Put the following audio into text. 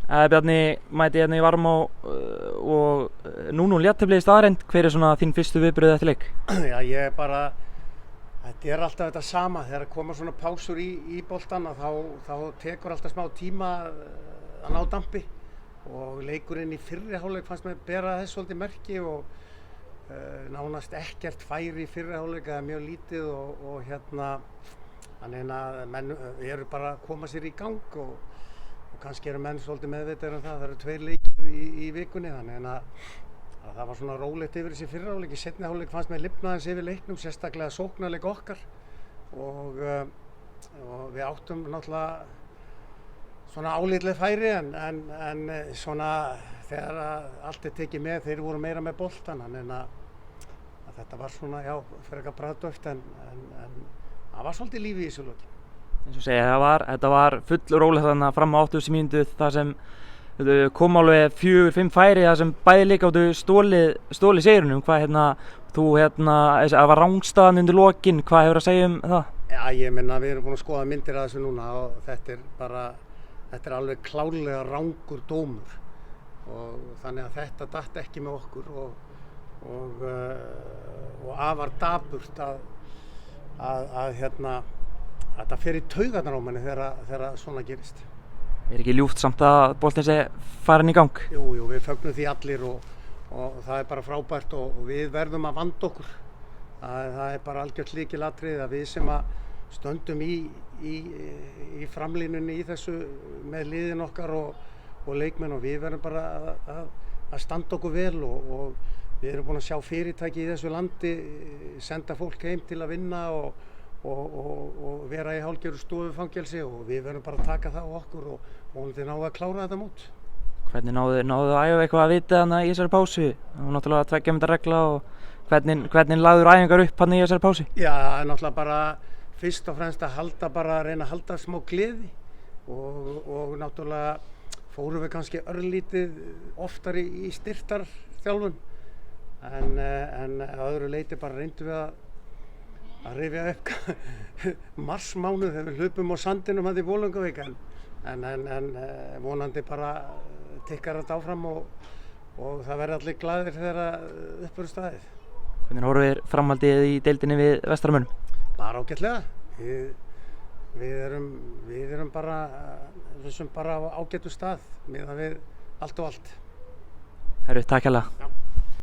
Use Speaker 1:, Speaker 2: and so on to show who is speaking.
Speaker 1: Bjarni mæti hérna í Varmá og 0-0 jafntefli staðreynd. Hver svona þín fyrstu viðbrögð eftir leik?
Speaker 2: Já, þetta alltaf þetta sama. Þegar koma svona pásur í boltann þá tekur alltaf smá tíma að ná dampi og leikurinn í fyrri hálfleik fannst mér bera þess svolítið merki og nánast ekkert færi í fyrri hálfleik eða mjög lítið og þannig að menn eru bara að koma sér í gang og kannski eru menn svolítið meðvitaðir það eru 2 leikir í vikunni þannig að það var svona rólegt yfir þessi fyrri hálfleik. Í seinni hálfleik fannst mér lifna aðeins yfir leiknum, sérstaklega sóknarleik okkar og við áttum náttúrulega svona álitleg færi en svona þegar allt tekið með þeir voru meira með boltan þannig að þetta var svona frekar bragðdauft en það var svolítið líf í þessu loki.
Speaker 1: Eins og segja, þetta var full rólegt þarna fram á 80 mínútu þar sem kom alveg 4-5 færi þar sem bæði leik áttu stólið sigrinum. Hvað það var rangstaðan undir lokin, hvað hefur að segja um það?
Speaker 2: Já, ég meina við erum búin að skoða myndir af þessu núna og þetta er alveg klárlega rangur dómur og þannig að þetta datt ekki með okkur og afar dapurt að þetta fer í taugarnar á manni þegar svona gerist.
Speaker 1: Ekki ljúft samt að boltinn sé farin í gang?
Speaker 2: Jú, við fögnum því allir og það er bara frábært og við verðum að vanda okkur. Það er bara algjört lykilatriði að við sem að stöndum í framlínunni í þessu með liðin okkar og leikmenn og við verðum bara að standa okkur vel og við erum búin að sjá fyrirtæki í þessu landi senda fólk heim til að vinna og vera í hálfgerðu stofufangelsi og við verðum bara að taka það á okkur og vonandi náðu að klára þetta mót.
Speaker 1: Hvernig náðu að æfa eitthvað að vita þarna í þessari pásu? Það var náttúrulega 2 mínútna regla og hvernig lagður æfingar upp hann í þessari pásu?
Speaker 2: Já, náttúrulega bara fyrst og fremst að reyna að halda smá gleði og náttúrulega fórum við kannski örlítið oftar í styrktarþjálfun en að öðru leyti bara reyndum við að rifja upp marsmánuð þegar við hlupum á sandinum í Bolungarvík en vonandi bara tikkar þetta áfram og það verða allir glaðir þegar upp eru staðið.
Speaker 1: Hvernig horfir framhaldið í deildinni við Vestramönnum?
Speaker 2: Bara ágætlega. Við erum bara á ágætu stað miðað við allt og allt.
Speaker 1: Herru, takk hérlega.